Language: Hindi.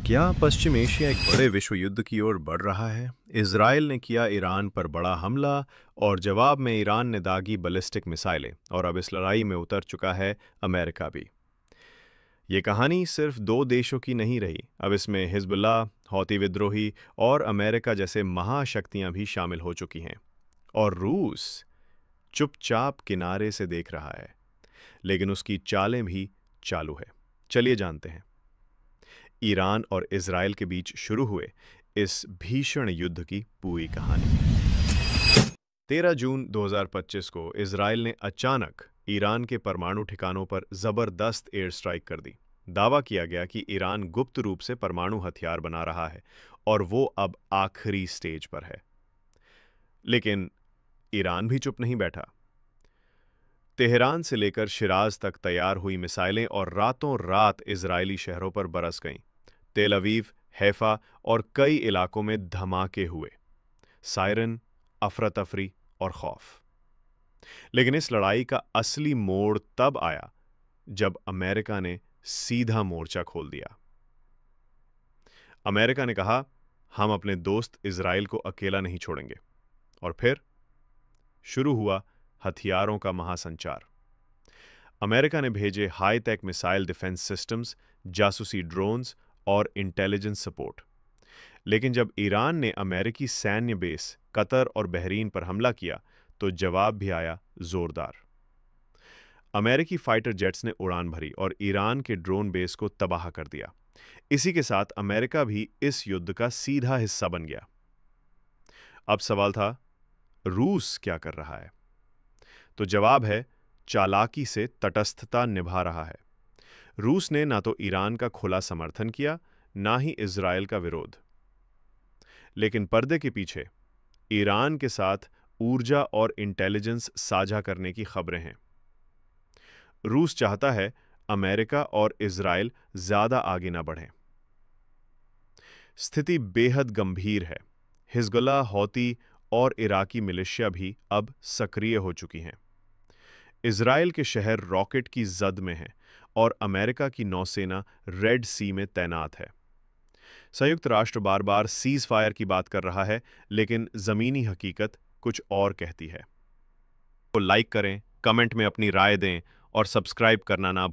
क्या पश्चिम एशिया एक बड़े विश्व युद्ध की ओर बढ़ रहा है? इजराइल ने किया ईरान पर बड़ा हमला और जवाब में ईरान ने दागी बैलिस्टिक मिसाइलें और अब इस लड़ाई में उतर चुका है अमेरिका भी। ये कहानी सिर्फ दो देशों की नहीं रही, अब इसमें हिजबुल्लाह, हौती विद्रोही और अमेरिका जैसे महाशक्तियां भी शामिल हो चुकी हैं। और रूस चुपचाप किनारे से देख रहा है, लेकिन उसकी चालें भी चालू है। चलिए जानते हैं ईरान और इजराइल के बीच शुरू हुए इस भीषण युद्ध की पूरी कहानी। 13 जून 2025 को इजराइल ने अचानक ईरान के परमाणु ठिकानों पर जबरदस्त एयर स्ट्राइक कर दी। दावा किया गया कि ईरान गुप्त रूप से परमाणु हथियार बना रहा है और वो अब आखिरी स्टेज पर है। लेकिन ईरान भी चुप नहीं बैठा। तेहरान से लेकर शिराज तक तैयार हुई मिसाइलें और रातों रात इजरायली शहरों पर बरस गईं। तेल अवीव, हैफा और कई इलाकों में धमाके हुए। सायरन, अफरा तफरी और खौफ। लेकिन इस लड़ाई का असली मोड़ तब आया जब अमेरिका ने सीधा मोर्चा खोल दिया। अमेरिका ने कहा, हम अपने दोस्त इजराइल को अकेला नहीं छोड़ेंगे। और फिर शुरू हुआ हथियारों का महासंचार। अमेरिका ने भेजे हाई-टेक मिसाइल डिफेंस सिस्टम्स, जासूसी ड्रोन्स और इंटेलिजेंस सपोर्ट। लेकिन जब ईरान ने अमेरिकी सैन्य बेस कतर और बहरीन पर हमला किया, तो जवाब भी आया जोरदार। अमेरिकी फाइटर जेट्स ने उड़ान भरी और ईरान के ड्रोन बेस को तबाह कर दिया। इसी के साथ अमेरिका भी इस युद्ध का सीधा हिस्सा बन गया। अब सवाल था, रूस क्या कर रहा है? तो जवाब है, चालाकी से तटस्थता निभा रहा है। रूस ने ना तो ईरान का खुला समर्थन किया, ना ही इजराइल का विरोध। लेकिन पर्दे के पीछे ईरान के साथ ऊर्जा और इंटेलिजेंस साझा करने की खबरें हैं। रूस चाहता है अमेरिका और इजराइल ज्यादा आगे ना बढ़ें। स्थिति बेहद गंभीर है। हिजबुल्लाह, हौती और इराकी मिलिशिया भी अब सक्रिय हो चुकी हैं। इजराइल के शहर रॉकेट की जद में हैं और अमेरिका की नौसेना रेड सी में तैनात है। संयुक्त राष्ट्र बार बार सीज फायर की बात कर रहा है, लेकिन जमीनी हकीकत कुछ और कहती है। तो लाइक करें, कमेंट में अपनी राय दें और सब्सक्राइब करना ना